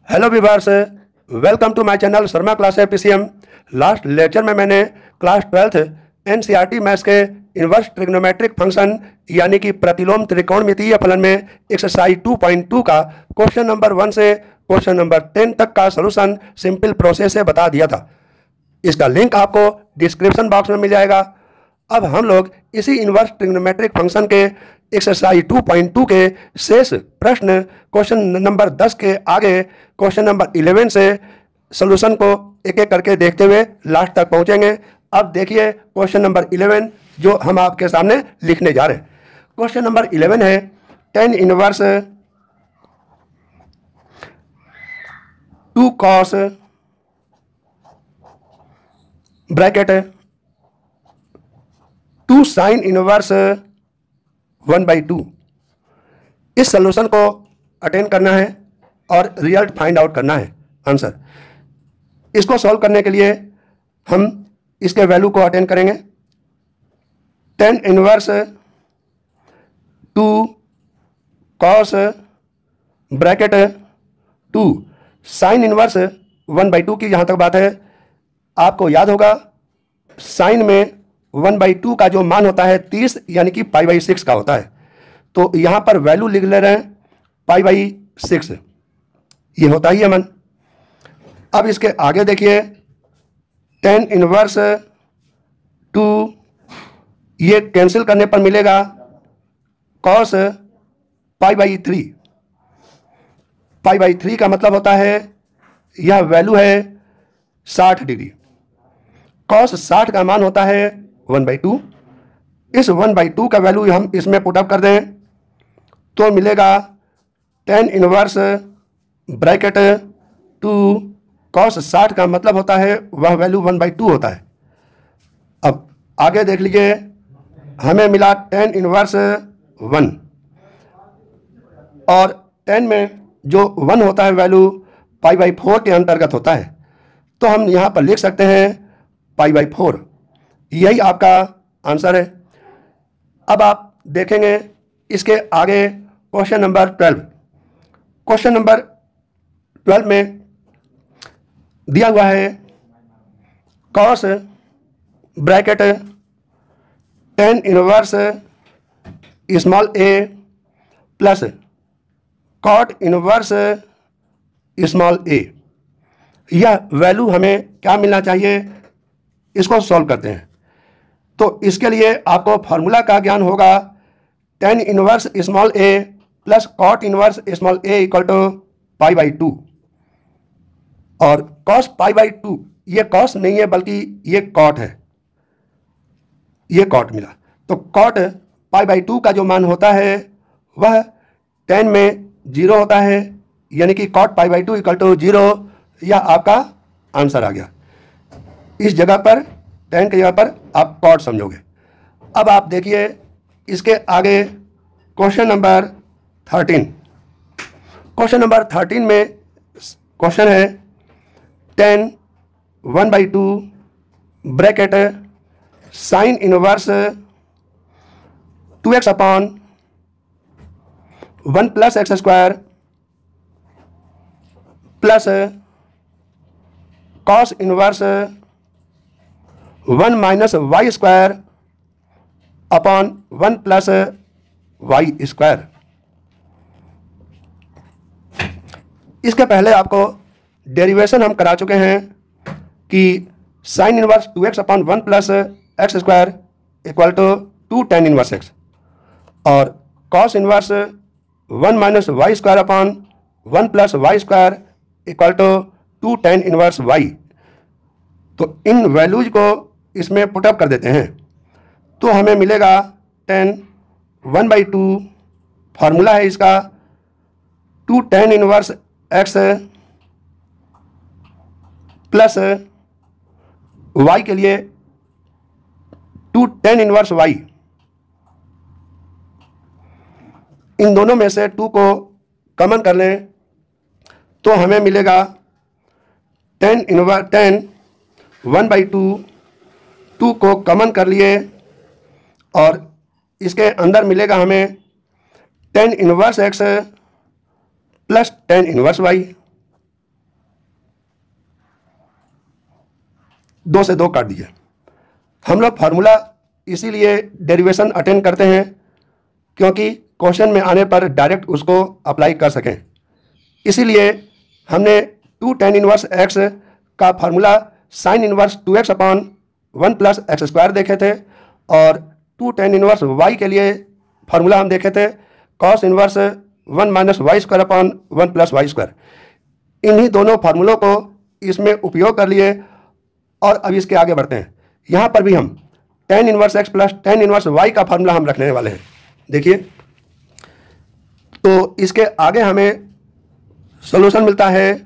Hello viewers, welcome to my channel Sharma class PCM. Last lecture में मैंने class 12th NCERT maths के inverse trigonometric function यानी कि प्रतिलोम त्रिकोणमितीय फलन में एक्सरसाइज 2.2 का क्वेश्चन नंबर 1 से क्वेश्चन नंबर 10 तक का सलूशन सिंपल प्रोसेस से बता दिया था। इसका लिंक आपको डिस्क्रिप्शन बॉक्स में मिल जाएगा। अब हम लोग इसी इन्वर्स ट्रिग्नोमेट्रिक फंक्शन के एक्सरसाइज 2.2 के शेष प्रश्न क्वेश्चन नंबर 10 के आगे क्वेश्चन नंबर 11 से सॉल्यूशन को एक एक करके देखते हुए लास्ट तक पहुंचेंगे। अब देखिए क्वेश्चन नंबर 11 जो हम आपके सामने लिखने जा रहे हैं। क्वेश्चन नंबर 11 है tan inverse 2 cos bracket 2 sin inverse 1/2। इस सॉल्यूशन को अटेंड करना है और रिजल्ट फाइंड आउट करना है, आंसर। इसको सॉल्व करने के लिए हम इसके वैल्यू को अटेंड करेंगे। tan inverse 2 cos bracket 2 sin inverse 1/2 की जहाँ तक बात है, आपको याद होगा साइन में 1/2 का जो मान होता है 30 यानी कि π/6 का होता है। तो यहाँ पर वैल्यू लिख ले रहे हैं π/6, ये होता ही है मन। अब इसके आगे देखिए tan इनवर्स 2, ये कैंसिल करने पर मिलेगा cos π/3। π/3 का मतलब होता है यह वैल्यू है 60 डिग्री। cos 60 का मान होता है 1/2। इस 1/2 का वैल्यू हम इसमें पुटअप कर दें तो मिलेगा tan इनवर्स ब्रैकेट 2 cos 60 का मतलब होता है वह वैल्यू 1/2 होता है। अब आगे देख लीजिए, हमें मिला tan इनवर्स 1 और tan में जो 1 होता है वैल्यू π/4 के अंतर्गत होता है। तो हम यहाँ पर लिख सकते हैं π/4। यही आपका आंसर है। अब आप देखेंगे इसके आगे क्वेश्चन नंबर 12। क्वेश्चन नंबर 12 में दिया हुआ है cos bracket tan inverse small a plus cot inverse small a। यह वैल्यू हमें क्या मिलना चाहिए, इसको सॉल्व करते हैं। तो इसके लिए आपको फार्मूला का ज्ञान होगा tan inverse small a plus cot inverse small a equal to π/2। और cos π/2 ये cos नहीं है बल्कि ये cot है, ये cot मिला। तो cot π/2 का जो मान होता है वह tan में 0 होता है, यानी कि cot π/2 इक्वल टू 0। यह आपका आंसर आ गया। इस जगह पर tan की जगह पर आप cot समझोगे। अब आप देखिए इसके आगे क्वेश्चन नंबर 13। क्वेश्चन नंबर 13 में क्वेश्चन है tan 1/2 bracket sin inverse 2x upon 1 plus x square plus cos inverse 1 minus y square upon 1 plus y square. इसके पहले आपको डेरिवेशन हम करा चुके हैं कि sine inverse 2x upon 1 plus x square equal to 2 tan inverse x और cos inverse 1 minus y square upon 1 plus y square equal to 2 tan inverse y। तो इन वैल्यूज को इसमें पुटअप कर देते हैं तो हमें मिलेगा tan 1/2, फार्मूला है इसका 2 tan inverse x plus y के लिए 2 tan इनवर्स y। इन दोनों में से 2 को कॉमन कर लें तो हमें मिलेगा tan 1/2। 2 को कॉमन कर लिए और इसके अंदर मिलेगा हमें tan inverse x plus tan inverse y। 2 से 2 काट दीजिए। हम लोग फार्मूला इसीलिए डेरिवेशन अटेंड करते हैं क्योंकि क्वेश्चन में आने पर डायरेक्ट उसको अप्लाई कर सकें। इसीलिए हमने 2 tan इनवर्स x का formula sign inverse 2x upon 1 plus x square देखे थे और 2 tan इनवर्स y के लिए फार्मूला हम देखे थे cos inverse 1 minus y square upon 1 plus y square. इन्हीं दोनों फार्मूलों को इसमें उपयोग कर लिए और अब इसके आगे बढ़ते हैं। यहाँ पर भी हम tan inverse x plus tan inverse y का फार्मूला हम रखने वाले हैं। देखिए, तो इसके आगे हमें सॉल्यूशन मिलता है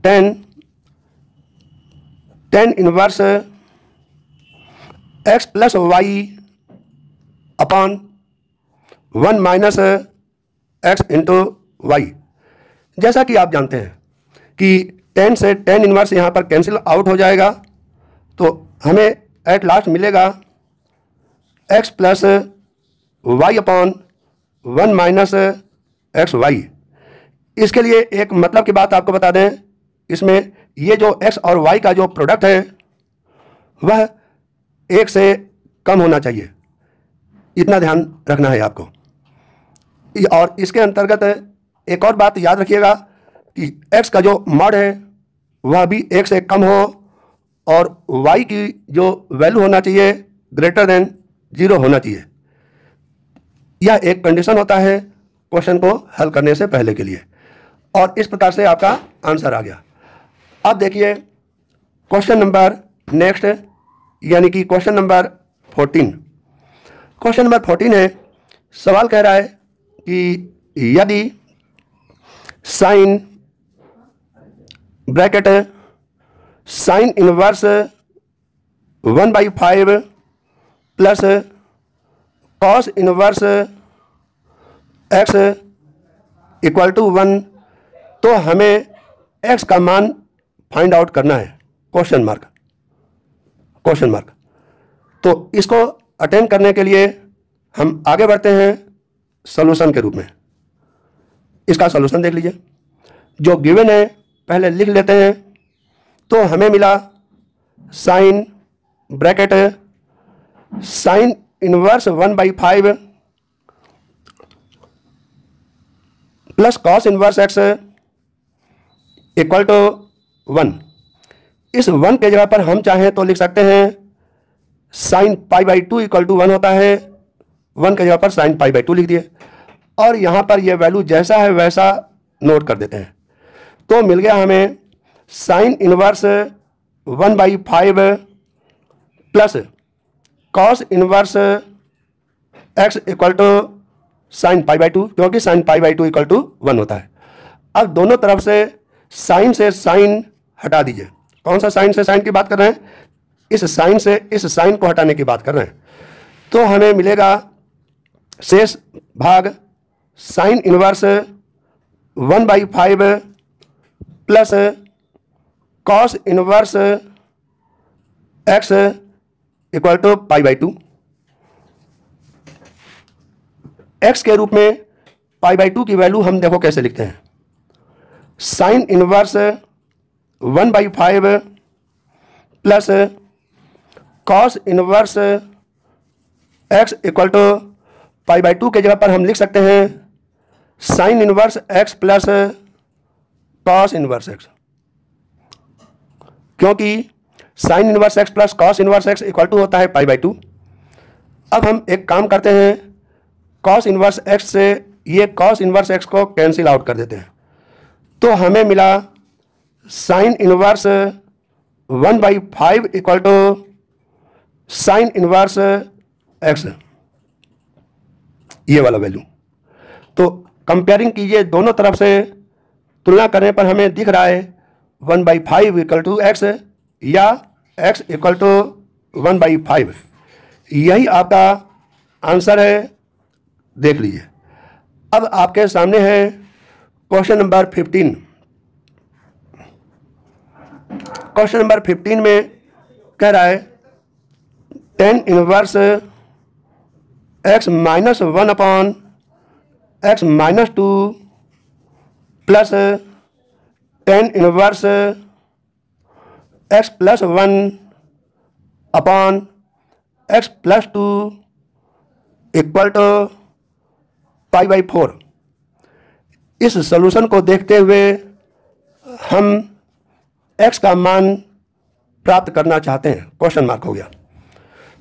tan inverse x plus y upon 1 minus x into y. जैसा कि आप जानते हैं कि tan से tan इनवर्स यहाँ पर कैंसिल आउट हो जाएगा, तो हमें एट लास्ट मिलेगा x plus y upon 1 minus x y. इसके लिए एक मतलब की बात आपको बता दें, इसमें ये जो x और y का जो प्रोडक्ट है वह 1 से कम होना चाहिए, इतना ध्यान रखना है आपको। और इसके अंतर्गत एक और बात याद रखिएगा कि x का जो मॉड है वह भी 1 से कम हो और y की जो वैल्यू होना चाहिए ग्रेटर देन 0 होना चाहिए। यह एक कंडीशन होता है क्वेश्चन को हल करने से पहले के लिए, और इस प्रकार से आपका आंसर आ गया। अब देखिए क्वेश्चन नंबर नेक्स्ट, यानी कि क्वेश्चन नंबर 14। क्वेश्चन नंबर 14 है, सवाल कह रहा है कि यदि sine bracket sine inverse 1/5 plus cos inverse x equal to 1, तो हमें x का मान फाइंड आउट करना है, क्वेश्चन मार्क। तो इसको अटेंड करने के लिए हम आगे बढ़ते हैं सॉल्यूशन के रूप में। इसका सॉल्यूशन देख लीजिए, जो गिवन है पहले लिख लेते हैं। तो हमें मिला sine bracket sine inverse 1/5 plus cos inverse x equal to 1। इस 1 के जगह पर हम चाहें तो लिख सकते हैं साइन π/2 इक्वल टू 1 होता है। 1 के जगह पर साइन π/2 लिख दिए और यहाँ पर यह वैल्यू जैसा है वैसा नोट कर देते हैं। तो मिल गया हमें sine inverse 1/5 plus cos inverse x equal to sine π/2, क्योंकि साइन π/2 इक्वल टू 1 होता है। अब दोनों तरफ से साइन से साइन हटा दीजिए। कौन सा साइन से साइन की बात कर रहे हैं? इस साइन से इस साइन को हटाने की बात कर रहे हैं। तो हमें मिलेगा शेष भाग sine inverse 1/5 plus cos inverse x equal to π/2। x के रूप में π/2 की वैल्यू हम देखो कैसे लिखते हैं। Sine inverse 1/5 plus cos inverse x equal to π/2 के जगह पर हम लिख सकते हैं sine inverse x plus cos inverse x, क्योंकि sine inverse x plus cos inverse x equal to होता है π/2। अब हम एक काम करते हैं, कॉस इनवर्स x से ये कॉस इनवर्स x को कैंसिल आउट कर देते हैं। तो हमें मिला sine inverse 1/5 equal to sine inverse x, ये वाला वैल्यू। तो कंपेयरिंग कीजिए, दोनों तरफ से तुलना करने पर हमें दिख रहा है 1/5 इक्वल टू x या x इक्वल टू 1/5। यही आपका आंसर है, देख लीजिए। अब आपके सामने है क्वेश्चन नंबर 15। क्वेश्चन नंबर 15 में कह रहा है tan inverse x minus 1 upon x minus 2 plus tan inverse x plus 1 upon x plus 2 equal to π/4। इस सॉल्यूशन को देखते हुए हम x का मान प्राप्त करना चाहते हैं, क्वेश्चन मार्क हो गया।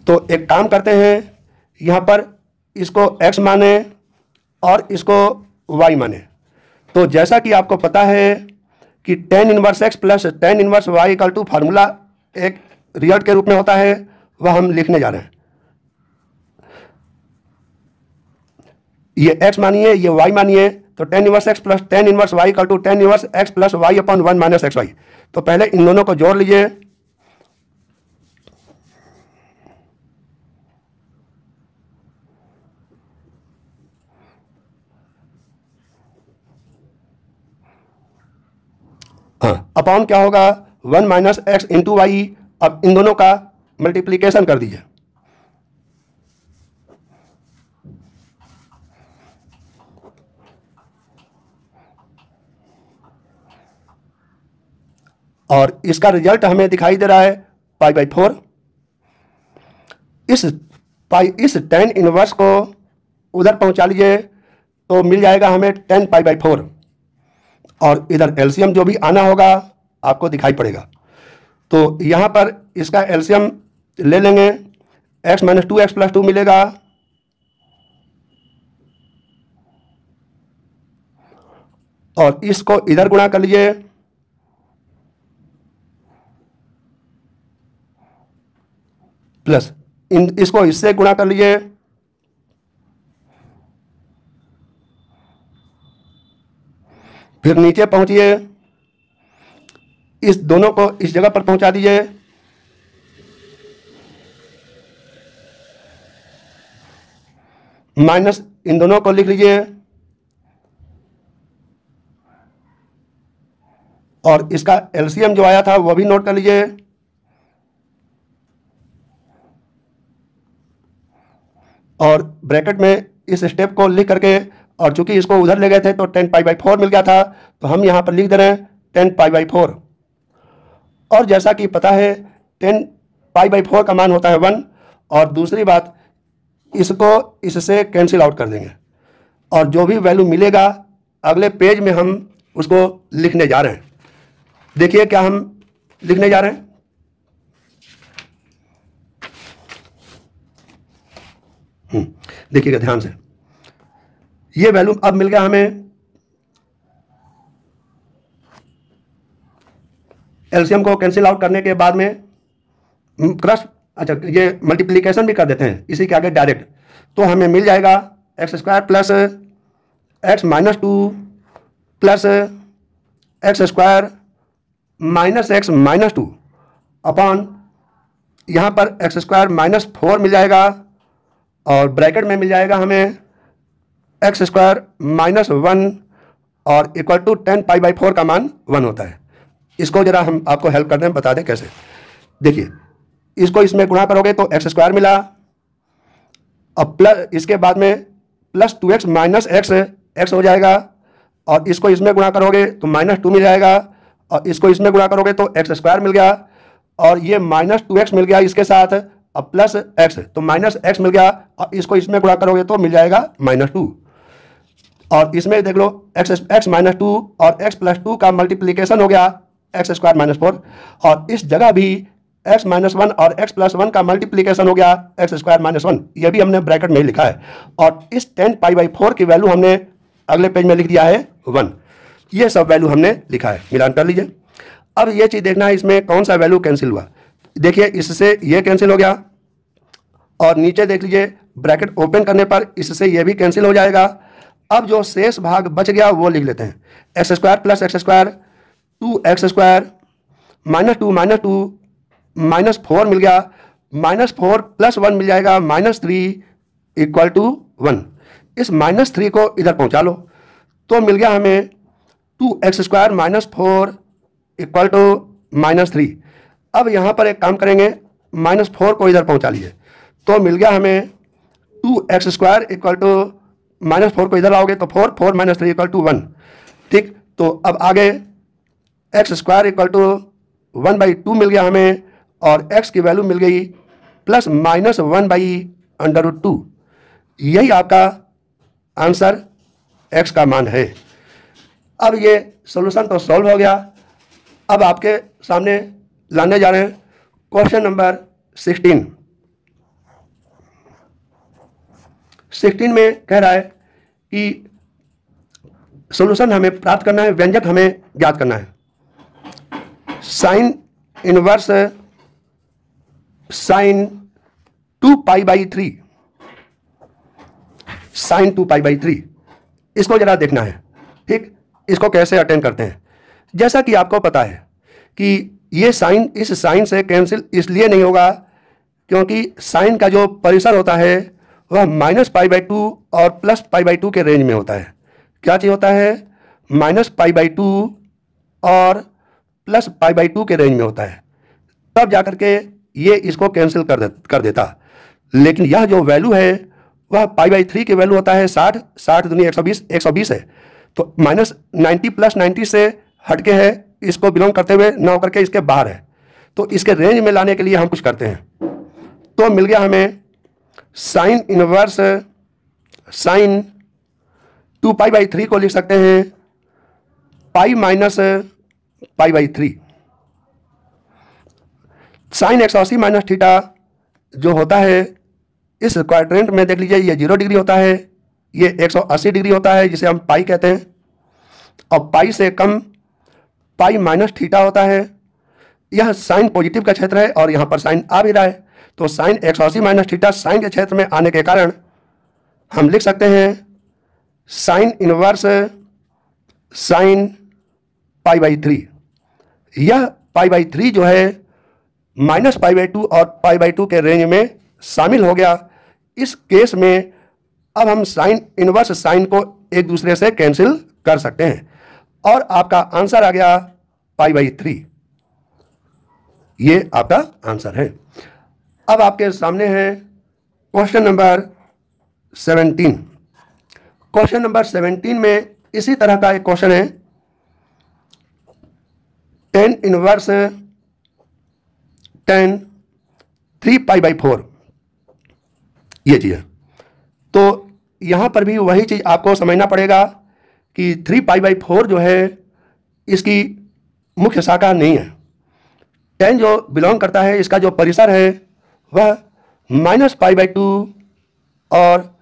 तो एक काम करते हैं, यहाँ पर इसको x माने और इसको y माने। तो जैसा कि आपको पता है कि tan inverse x plus tan inverse y equal to formula एक रिजल्ट के रूप में होता है, वह हम लिखने जा रहे हैं। ये x मानिए, ये y मानिए, तो tan inverse x plus tan inverse y equal to tan inverse x plus y upon 1 minus xy। तो पहले इन दोनों को जोड़ लीजिए। हाँ, अपॉन क्या होगा 1 माइनस एक्स इंटू वाई। अब इन दोनों का मल्टीप्लीकेशन कर दीजिए। और इसका रिजल्ट हमें दिखाई दे रहा है π/4। इस tan इनवर्स को उधर पहुंचा लीजिए तो मिल जाएगा हमें tan π/4। और इधर एलसीएम जो भी आना होगा आपको दिखाई पड़ेगा। तो यहाँ पर इसका एलसीएम ले लेंगे, x माइनस 2x प्लस 2 मिलेगा, और इसको इधर गुणा कर लीजिए, प्लस इसको इससे गुणा कर लीजिए, फिर नीचे पहुंचिए, इस दोनों को इस जगह पर पहुंचा दीजिए, माइनस इन दोनों को लिख लीजिए, और इसका एलसीएम जो आया था वो भी नोट कर लीजिए। और ब्रैकेट में इस स्टेप को लिख करके, और चूंकि इसको उधर ले गए थे तो tan π/4 मिल गया था, तो हम यहाँ पर लिख दे रहे हैं tan π/4। और जैसा कि पता है tan π/4 का मान होता है 1। और दूसरी बात, इसको इससे कैंसिल आउट कर देंगे, और जो भी वैल्यू मिलेगा अगले पेज में हम उसको लिखने जा रहे हैं। देखिए क्या हम लिखने जा रहे हैं। देखिएगा ध्यान से, ये वैल्यू अब मिल गया हमें। एलसीएम को कैंसिल आउट करने के बाद में क्रॉस, अच्छा ये मल्टीप्लिकेशन भी कर देते हैं इसी के आगे डायरेक्ट, तो हमें मिल जाएगा x² plus x minus 2 plus x² minus x minus 2 upon यहाँ पर x² माइनस 4 मिल जाएगा, और ब्रैकेट में मिल जाएगा हमें x² माइनस 1 और इक्वल टू tan π/4 का मान 1 होता है। इसको जरा हम आपको हेल्प करने में बता दें कैसे। देखिए, इसको इसमें गुणा करोगे तो x² मिला, अब प्लस इसके बाद में प्लस 2x माइनस x हो जाएगा, और इसको इसमें गुणा करोगे तो माइनस 2 मिल जाएगा, और इसको इसमें गुणा करोगे तो x² मिल गया, और ये माइनस 2x मिल गया इसके साथ, अब प्लस x तो माइनस x मिल गया, और इसको इसमें गुणा करोगे तो मिल जाएगा माइनस 2। और इसमें देख लो x माइनस 2 और x प्लस 2 का मल्टीप्लीकेशन हो गया x² माइनस 4, और इस जगह भी x माइनस 1 और x प्लस 1 का मल्टीप्लीकेशन हो गया x² माइनस 1। ये भी हमने ब्रैकेट में लिखा है, और इस tan π/4 की वैल्यू हमने अगले पेज में लिख दिया है 1। ये सब वैल्यू हमने लिखा है, मिलान कर लीजिए। अब ये चीज़ देखना है इसमें कौन सा वैल्यू कैंसिल हुआ। देखिए इससे ये कैंसिल हो गया, और नीचे देख लीजिए ब्रैकेट ओपन करने पर इससे ये भी कैंसिल हो जाएगा। अब जो शेष भाग बच गया वो लिख लेते हैं, x² plus x² 2x² minus 2 minus 4 मिल गया, माइनस 4 प्लस 1 मिल जाएगा माइनस 3 इक्वल टू 1। इस माइनस 3 को इधर पहुंचा लो तो मिल गया हमें 2x² minus 4 equal to minus 3। अब यहाँ पर एक काम करेंगे, माइनस 4 को इधर पहुँचा लीजिए तो मिल गया हमें 2x² इक्वल टू माइनस 4 को इधर आओगे तो 4 माइनस 3 इक्वल टू 1। ठीक, तो अब आगे x² इक्वल टू 1/2 मिल गया हमें, और x की वैल्यू मिल गई +-1/√2। यही आपका आंसर x का मान है। अब ये सॉल्यूशन तो सॉल्व हो गया। अब आपके सामने लाने जा रहे हैं क्वेश्चन नंबर 16। 16 में कह रहा है कि सॉल्यूशन हमें प्राप्त करना है, व्यंजक हमें ज्ञात करना है। साइन इनवर्स साइन 2π/3, साइन 2π/3, इसको जरा देखना है। ठीक, इसको कैसे अटेंड करते हैं। जैसा कि आपको पता है कि ये साइन इस साइन से कैंसिल इसलिए नहीं होगा क्योंकि साइन का जो परिसर होता है वह -π/2 और +π/2 के रेंज में होता है। क्या चीज़ होता है? -π/2 और +π/2 के रेंज में होता है। तब जाकर के ये इसको कैंसिल कर देता। लेकिन यह जो वैल्यू है वह π/3 की वैल्यू होता है 60, 60 दूनी 120, 120 है। तो -90 + 90 से हटके है, इसको बिलोंग करते हुए ना होकर के इसके बाहर है। तो इसके रेंज में लाने के लिए हम कुछ करते हैं। तो मिल गया हमें साइन इनवर्स साइन 2π/3 को लिख सकते हैं π-π/3। साइन 180 - थीटा जो होता है इस क्वाड्रेंट में देख लीजिए, ये 0 डिग्री होता है, ये 180 डिग्री होता है जिसे हम पाई कहते हैं, और पाई से कम π-θ होता है। यह साइन पॉजिटिव का क्षेत्र है और यहाँ पर साइन आ भी रहा है, तो साइन 180 - θ साइन के क्षेत्र में आने के कारण हम लिख सकते हैं साइन इनवर्स साइन π/3। यह π/3 जो है -π/2 और π/2 के रेंज में शामिल हो गया। इस केस में अब हम साइन इनवर्स साइन को एक दूसरे से कैंसिल कर सकते हैं और आपका आंसर आ गया π/3। ये आपका आंसर है। अब आपके सामने है क्वेश्चन नंबर 17। क्वेश्चन नंबर 17 में इसी तरह का एक क्वेश्चन है, tan इनवर्स tan 3π/4 ये चीज़ है। तो यहाँ पर भी वही चीज़ आपको समझना पड़ेगा कि 3π/4 जो है इसकी मुख्य शाखा नहीं है। tan जो बिलोंग करता है, इसका जो परिसर है वह -π/2 और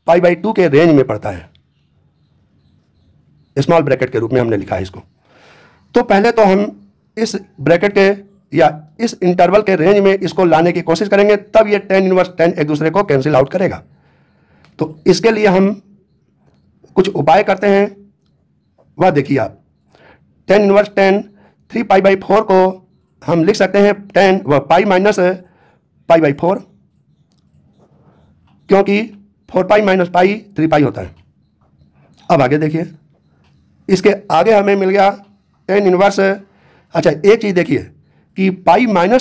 π/2 के रेंज में पड़ता है। स्मॉल ब्रैकेट के रूप में हमने लिखा है इसको। तो पहले तो हम इस ब्रैकेट के या इस इंटरवल के रेंज में इसको लाने की कोशिश करेंगे, तब ये tan इनवर्स tan एक दूसरे को कैंसिल आउट करेगा। तो इसके लिए हम कुछ उपाय करते हैं, वह देखिए आप। tan इनवर्स tan 3π/4 को हम लिख सकते हैं tan व π - π/4, क्योंकि 4π - π 3π होता है। अब आगे देखिए, इसके आगे हमें मिल गया tan इनवर्स। अच्छा, एक चीज़ देखिए कि π -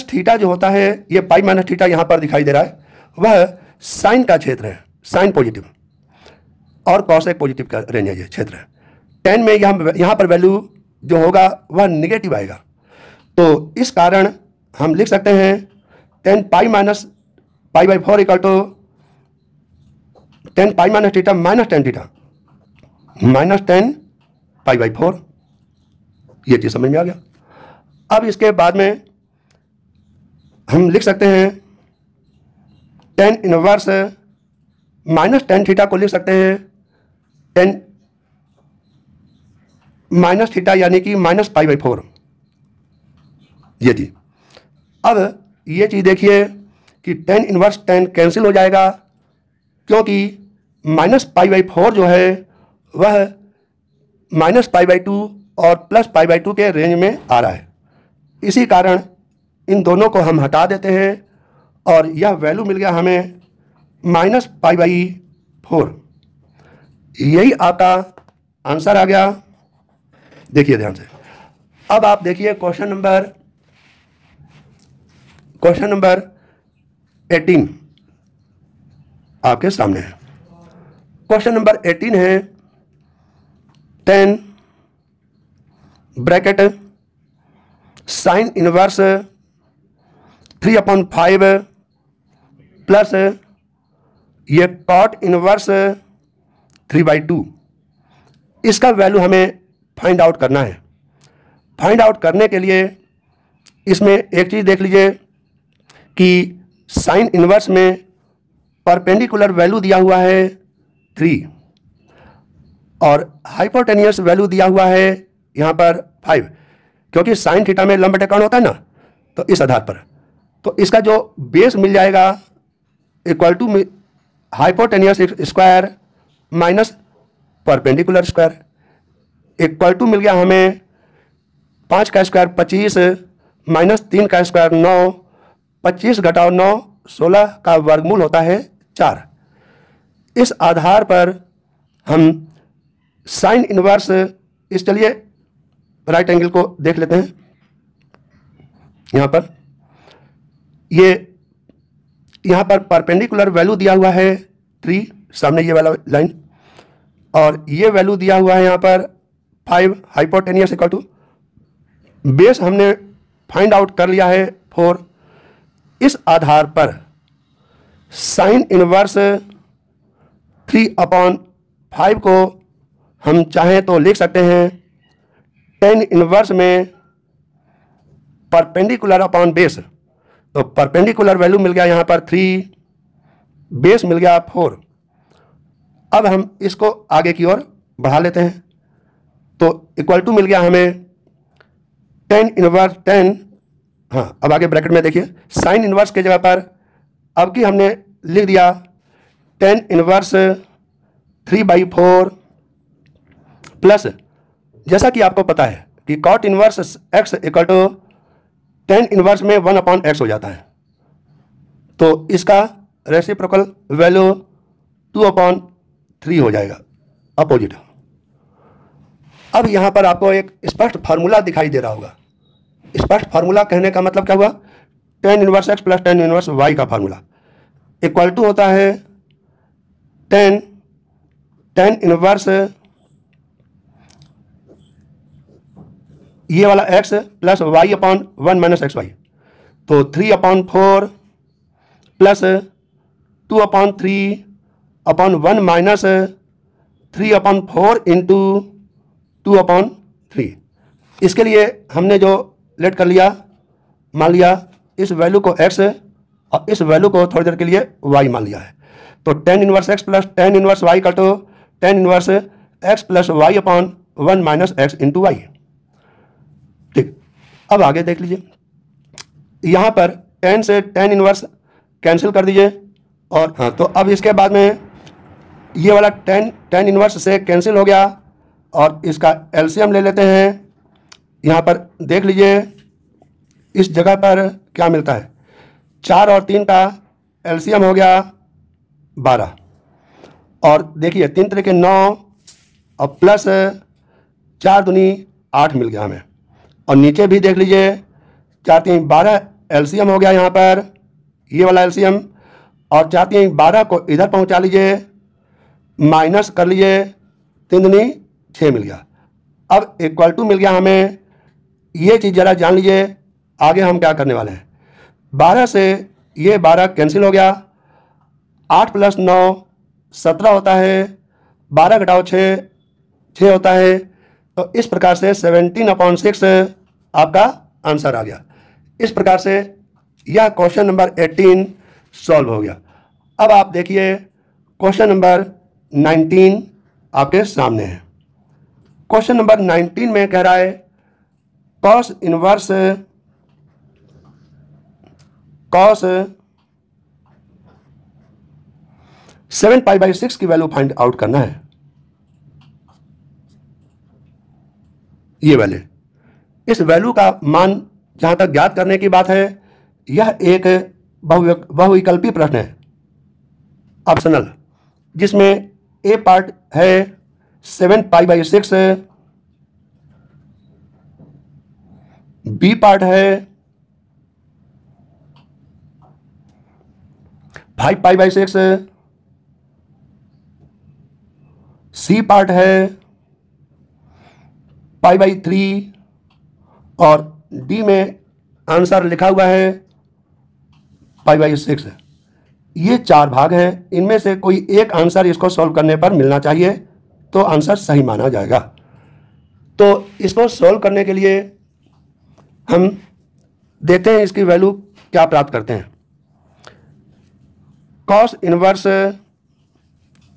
θ जो होता है, ये π - θ यहाँ पर दिखाई दे रहा है, वह साइन का क्षेत्र है, साइन पॉजिटिव, और कॉसेक पॉजिटिव का रेंज है, ये क्षेत्र है। tan में यहाँ पर वैल्यू जो होगा वह निगेटिव आएगा। तो इस कारण हम लिख सकते हैं tan π - π/4 = tan π - θ - tan θ -tan π/4। ये चीज़ समझ में आ गया। अब इसके बाद में हम लिख सकते हैं tan इनवर्स -tan θ को लिख सकते हैं tan -θ यानी कि -π/4। ये चीज। अब ये चीज़ देखिए कि tan इनवर्स tan कैंसिल हो जाएगा, क्योंकि -π/4 जो है वह -π/2 और +π/2 के रेंज में आ रहा है। इसी कारण इन दोनों को हम हटा देते हैं और यह वैल्यू मिल गया हमें -π/4। यही आपका आंसर आ गया। देखिए ध्यान से। अब आप देखिए क्वेश्चन नंबर 18 आपके सामने है। क्वेश्चन नंबर 18 है tan bracket sine inverse 3/5 plus ये कॉट इनवर्स 3/2, इसका वैल्यू हमें फाइंड आउट करना है। फाइंड आउट करने के लिए इसमें एक चीज़ देख लीजिए कि साइन इनवर्स में परपेंडिकुलर वैल्यू दिया हुआ है 3 और हाइपोटेनियस वैल्यू दिया हुआ है यहाँ पर 5, क्योंकि साइन थीटा में लंब बटे कोण होता है ना, तो इस आधार पर तो इसका जो बेस मिल जाएगा equal to hypotenuse square minus perpendicular square, equal to मिल गया हमें 5 का स्क्वायर 25 माइनस 3 का स्क्वायर 9, 25 घटाओ 9 16 का वर्गमूल होता है 4। इस आधार पर हम साइन इनवर्स इस चलिए राइट एंगल को देख लेते हैं। यहाँ पर यहाँ पर परपेंडिकुलर वैल्यू दिया हुआ है 3, सामने ये वाला लाइन, और ये वैल्यू दिया हुआ है यहाँ पर 5, हाइपोटेनियस इक्वल टू बेस हमने फाइंड आउट कर लिया है 4। इस आधार पर साइन इनवर्स 3/5 को हम चाहें तो लिख सकते हैं tan इनवर्स में परपेंडिकुलर अपॉन बेस, तो परपेंडिकुलर वैल्यू मिल गया यहाँ पर 3, बेस मिल गया 4। अब हम इसको आगे की ओर बढ़ा लेते हैं, तो इक्वल टू मिल गया हमें tan इनवर्स 10, हाँ अब आगे ब्रैकेट में देखिए साइन इनवर्स के जगह पर अब की हमने लिख दिया tan इनवर्स 3/4 प्लस, जैसा कि आपको पता है कि cot inverse x equal to tan inverse में 1/x हो जाता है, तो इसका रेसिप्रोकल वैल्यू 2/3 हो जाएगा अपोजिट। अब यहाँ पर आपको एक स्पष्ट फार्मूला दिखाई दे रहा होगा। स्पष्ट फार्मूला कहने का मतलब क्या हुआ, tan inverse x plus tan inverse y का फार्मूला इक्वल टू होता है tan इनवर्स ये वाला x plus y/1 minus xy, तो 3/4 प्लस 2/3/1 माइनस 3/4 इंटू 2/3। इसके लिए हमने जो लेट कर लिया, मान लिया इस वैल्यू को x और इस वैल्यू को थोड़ी देर के लिए y मान लिया है, तो tan inverse x plus tan inverse y का तो tan inverse x plus y/1 minus x into y. ठीक, अब आगे देख लीजिए, यहाँ पर tan से tan इनवर्स कैंसिल कर दीजिए, और हाँ तो अब इसके बाद में ये वाला tan इनवर्स से कैंसिल हो गया और इसका एलसीएम ले लेते हैं। यहाँ पर देख लीजिए इस जगह पर क्या मिलता है, 4 और 3 का एलसीएम हो गया 12, और देखिए 3 3 के 9 और प्लस 4 दूनी 8 मिल गया हमें, और नीचे भी देख लीजिए 4 3 12 एलसीएम हो गया यहाँ पर ये वाला एलसीएम, और 4 3 12 को इधर पहुँचा लीजिए, माइनस कर लीजिए, 3 दूनी 6 मिल गया। अब इक्वल टू मिल गया हमें, ये चीज़ ज़रा जान लीजिए आगे हम क्या करने वाले हैं। 12 से ये 12 कैंसिल हो गया, 8 प्लस 9 17 होता है, 12 घटाओ 6 होता है, तो इस प्रकार से 17/6 आपका आंसर आ गया। इस प्रकार से यह क्वेश्चन नंबर 18 सॉल्व हो गया। अब आप देखिए क्वेश्चन नंबर 19 आपके सामने है। क्वेश्चन नंबर 19 में कह रहा है cos इनवर्स 7π/6 की वैल्यू फाइंड आउट करना है। ये वैल्यू, इस वैल्यू का मान जहां तक ज्ञात करने की बात है, यह एक बहुविकल्पी प्रश्न है, ऑप्शनल, जिसमें ए पार्ट है 7π/6, बी पार्ट है 5π/6, सी पार्ट है π/3 और डी में आंसर लिखा हुआ है π/6। ये 4 भाग हैं, इनमें से कोई एक आंसर इसको सॉल्व करने पर मिलना चाहिए तो आंसर सही माना जाएगा। तो इसको सॉल्व करने के लिए हम देखते हैं इसकी वैल्यू क्या प्राप्त करते हैं। कॉस इनवर्स,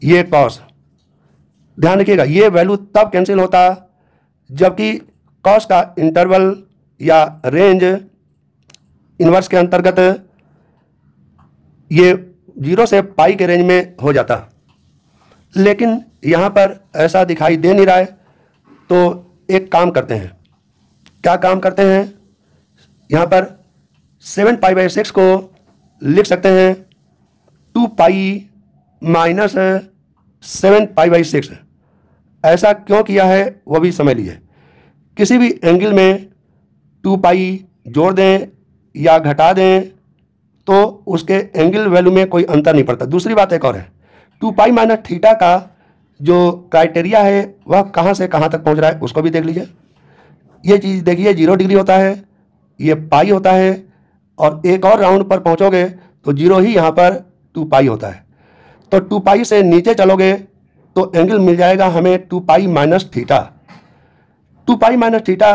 ये कॉस, ध्यान रखिएगा ये वैल्यू तब कैंसिल होता जबकि कॉस का इंटरवल या रेंज इनवर्स के अंतर्गत ये 0 से पाई के रेंज में हो जाता, लेकिन यहाँ पर ऐसा दिखाई दे नहीं रहा है। तो एक काम करते हैं, क्या काम करते हैं, यहाँ पर 7π/6 को लिख सकते हैं 2π माइनस 7π/6। ऐसा क्यों किया है वो भी समझ लीजिए। किसी भी एंगल में 2π जोड़ दें या घटा दें तो उसके एंगल वैल्यू में कोई अंतर नहीं पड़ता। दूसरी बात एक और है, 2π माइनस थीटा का जो क्राइटेरिया है वह कहाँ से कहाँ तक पहुँच रहा है उसको भी देख लीजिए। ये चीज़ देखिए 0 डिग्री होता है, ये पाई होता है, और एक और राउंड पर पहुँचोगे तो 0 ही यहाँ पर 2π होता है। तो 2π से नीचे चलोगे तो एंगल मिल जाएगा हमें 2π माइनस थीटा। 2π माइनस थीटा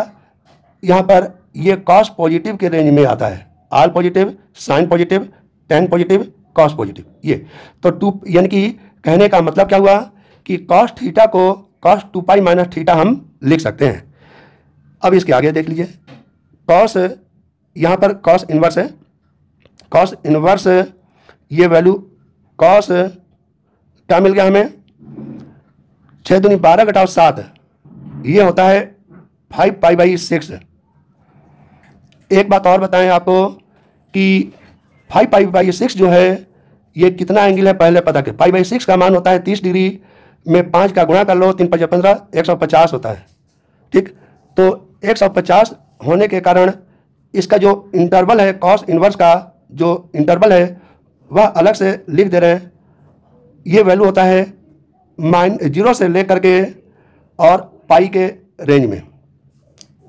यहाँ पर ये कॉस पॉजिटिव के रेंज में आता है, all positive, sine positive, tan positive, cos positive. ये तो 2 यानी कि कहने का मतलब क्या हुआ कि कॉस थीटा को कॉस 2π माइनस थीटा हम लिख सकते हैं। अब इसके आगे देख लीजिए, कॉस, यहाँ पर कॉस इनवर्स है, कॉस इनवर्स ये वैल्यू कॉस क्या मिल गया हमें, 6 दूनी 12 घटाओ 7, ये होता है 5π/6। एक बात और बताएं आपको कि 5π/6 जो है ये कितना एंगल है पहले पता करें। π/6 का मान होता है 30 डिग्री में 5 का गुणा कर लो, 3 × 15, 150 होता है। ठीक, तो 150 होने के कारण इसका जो इंटरवल है, कॉस इनवर्स का जो इंटरवल है वह अलग से लिख दे रहे हैं। ये वैल्यू होता है 0 से लेकर के और पाई के रेंज में।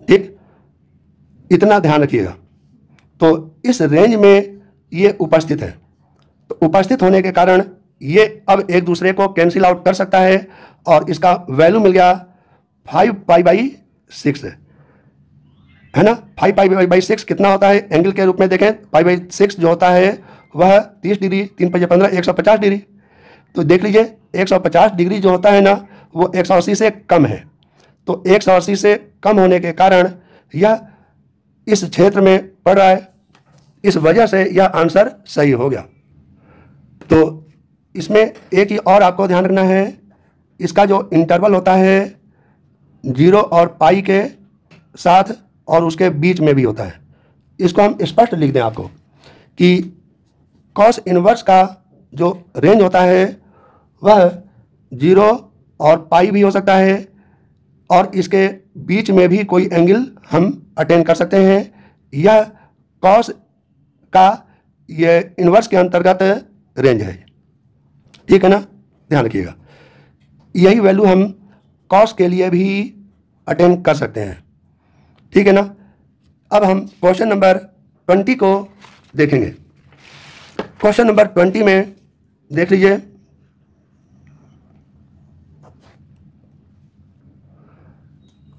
ठीक, इतना ध्यान रखिएगा। तो इस रेंज में ये उपस्थित है, तो उपस्थित होने के कारण ये अब एक दूसरे को कैंसिल आउट कर सकता है और इसका वैल्यू मिल गया 5π/6 है ना। 5π/6 कितना होता है एंगल के रूप में देखें, π/6 जो होता है वह 30 डिग्री, 3 × 15, 150 डिग्री। तो देख लीजिए 150 डिग्री जो होता है ना वो 180 से कम है। तो 180 से कम होने के कारण यह इस क्षेत्र में पड़ रहा है, इस वजह से यह आंसर सही हो गया। तो इसमें एक ही और आपको ध्यान रखना है, इसका जो इंटरवल होता है 0 और पाई के साथ और उसके बीच में भी होता है। इसको हम स्पष्ट लिख दें आपको कि कॉस इनवर्स का जो रेंज होता है वह 0 और पाई भी हो सकता है और इसके बीच में भी कोई एंगल हम अटेन कर सकते हैं। यह कॉस का ये इनवर्स के अंतर्गत रेंज है। ठीक है ना, ध्यान रखिएगा। यही वैल्यू हम कॉस के लिए भी अटेन कर सकते हैं। ठीक है ना। अब हम क्वेश्चन नंबर 20 को देखेंगे। क्वेश्चन नंबर 20 में देख लीजिए,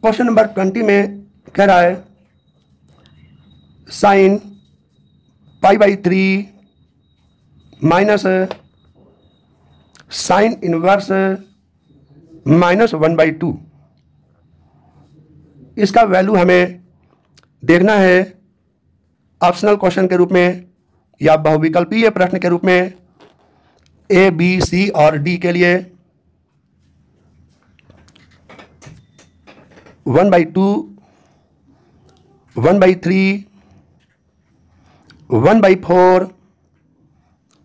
क्वेश्चन नंबर 20 में कह रहा है साइन π/3 माइनस साइन इनवर्स -1/2। इसका वैल्यू हमें देखना है ऑप्शनल क्वेश्चन के रूप में या बहुविकल्पीय प्रश्न के रूप में A, B, C और D के लिए 1/2, 1/3, 1/4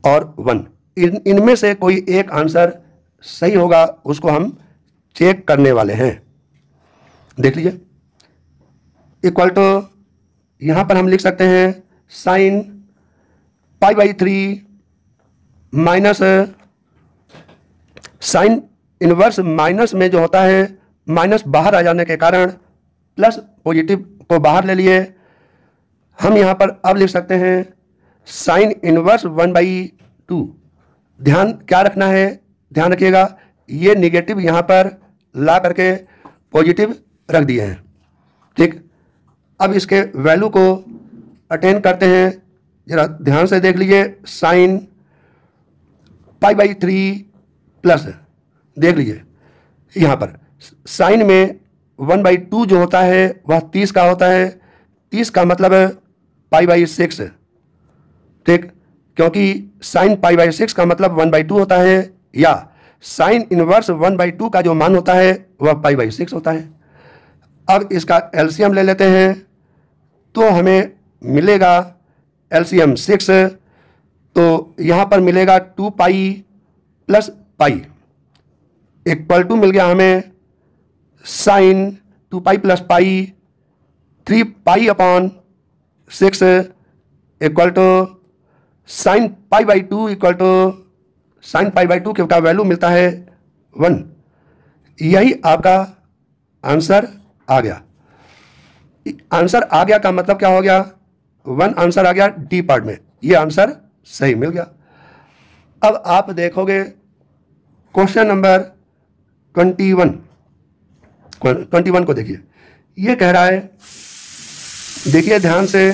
और 1। इनमें से कोई एक आंसर सही होगा, उसको हम चेक करने वाले हैं। देख लीजिए, इक्वल टू यहाँ पर हम लिख सकते हैं sine π/3 minus sine inverse minus में जो होता है माइनस बाहर आ जाने के कारण प्लस पॉजिटिव को बाहर ले लिए। हम यहाँ पर अब लिख सकते हैं साइन इनवर्स 1/2। ध्यान क्या रखना है, ध्यान रखिएगा, ये निगेटिव यहाँ पर ला करके पॉजिटिव रख दिए हैं। ठीक, अब इसके वैल्यू को अटेन करते हैं, जरा ध्यान से देख लीजिए। साइन π/3 प्लस, देख लीजिए यहाँ पर साइन में 1/2 जो होता है वह 30 का होता है। 30 का मतलब π/6। ठीक, क्योंकि साइन π/6 का मतलब 1/2 होता है, या साइन इनवर्स 1/2 का जो मान होता है वह π/6 होता है। अब इसका एलसीएम ले लेते हैं तो हमें मिलेगा एलसीएम 6, तो यहाँ पर मिलेगा 2π + π इक्वल टू मिल गया हमें sine 2π + π 3π/6 equal to sine π/2 equal to sine π/2 का वैल्यू मिलता है 1। यही आपका आंसर आ गया। आंसर आ गया का मतलब क्या हो गया, 1 आंसर आ गया डी पार्ट में, ये आंसर सही मिल गया। अब आप देखोगे क्वेश्चन नंबर 21 को देखिए। ये कह रहा है, देखिए ध्यान से,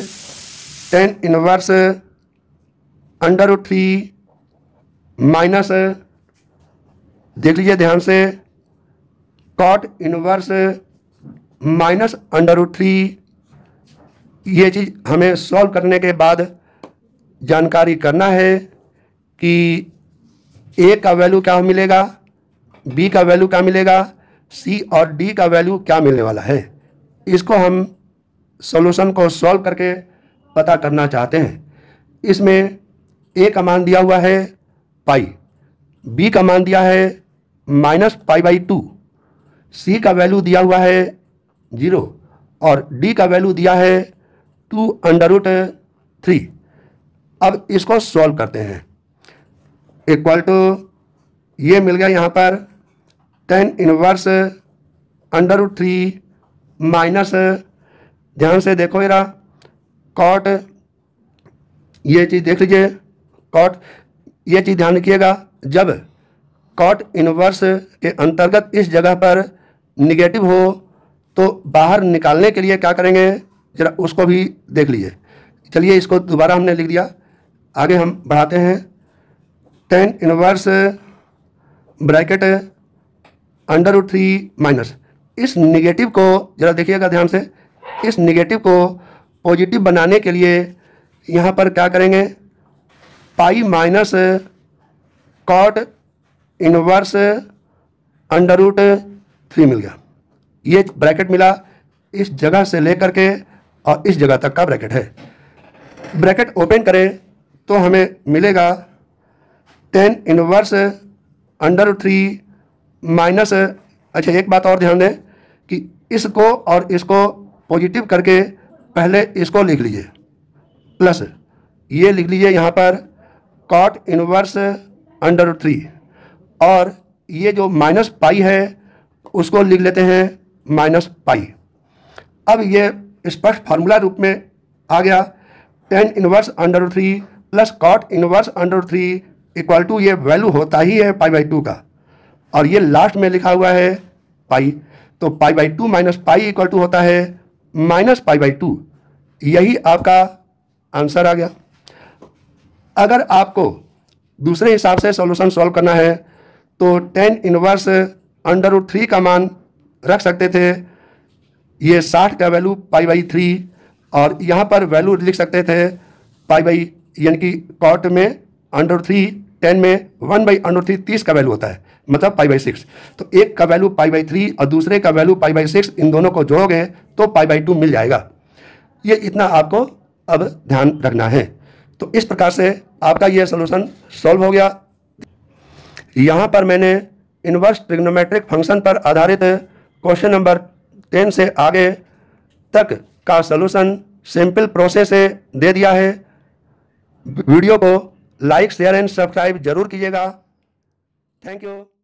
tan इनवर्स √3 माइनस, देख लीजिए ध्यान से, cot इनवर्स माइनस √3। ये चीज़ हमें सॉल्व करने के बाद जानकारी करना है कि ए का वैल्यू क्या मिलेगा, बी का वैल्यू क्या मिलेगा, सी और डी का वैल्यू क्या मिलने वाला है। इसको हम सॉल्यूशन को सॉल्व करके पता करना चाहते हैं। इसमें ए का मान दिया हुआ है पाई, बी का मान दिया है -π/2, सी का वैल्यू दिया हुआ है 0 और डी का वैल्यू दिया है 2√3। अब इसको सॉल्व करते हैं। इक्वल टू ये मिल गया यहाँ पर tan इनवर्स √3 माइनस, ध्यान से देखो जरा, कॉट, ये चीज़ देख लीजिए, कॉट, ये चीज़ ध्यान रखिएगा, जब कॉट इनवर्स के अंतर्गत इस जगह पर निगेटिव हो तो बाहर निकालने के लिए क्या करेंगे, जरा उसको भी देख लीजिए। चलिए इसको दोबारा हमने लिख दिया, आगे हम बढ़ाते हैं। tan इनवर्स ब्रैकेट √3 माइनस, इस निगेटिव को जरा देखिएगा ध्यान से, इस निगेटिव को पॉजिटिव बनाने के लिए यहाँ पर क्या करेंगे, पाई माइनस कॉट इनवर्स √3 मिल गया। ये ब्रैकेट मिला, इस जगह से लेकर के और इस जगह तक का ब्रैकेट है। ब्रैकेट ओपन करें तो हमें मिलेगा tan इनवर्स √3 माइनस, अच्छा एक बात और ध्यान दें कि इसको और इसको पॉजिटिव करके पहले इसको लिख लीजिए, प्लस ये लिख लीजिए यहाँ पर cot इनवर्स √3, और ये जो -π है उसको लिख लेते हैं -π। अब ये स्पष्ट फार्मूला रूप में आ गया, tan inverse √3 plus cot inverse √3 equal to, ये वैल्यू होता ही है π/2 का, और ये लास्ट में लिखा हुआ है पाई, तो π/2 माइनस पाई इक्वल टू होता है -π/2। यही आपका आंसर आ गया। अगर आपको दूसरे हिसाब से सॉल्यूशन सॉल्व करना है तो tan इनवर्स √3 का मान रख सकते थे, ये 60 का वैल्यू π/3, और यहाँ पर वैल्यू लिख सकते थे यानी कि कॉट में √3, tan में 1/√3 30 का वैल्यू होता है, मतलब π/6। तो एक का वैल्यू π/3 और दूसरे का वैल्यू π/6, इन दोनों को जोड़ोगे तो π/2 मिल जाएगा। ये इतना आपको अब ध्यान रखना है। तो इस प्रकार से आपका ये सॉल्यूशन सॉल्व हो गया। यहाँ पर मैंने इनवर्स ट्रिग्नोमेट्रिक फंक्शन पर आधारित क्वेश्चन नंबर 10 से आगे तक का सॉल्यूशन सिंपल प्रोसेस से दे दिया है। वीडियो को लाइक, शेयर एंड सब्सक्राइब जरूर कीजिएगा। Thank you.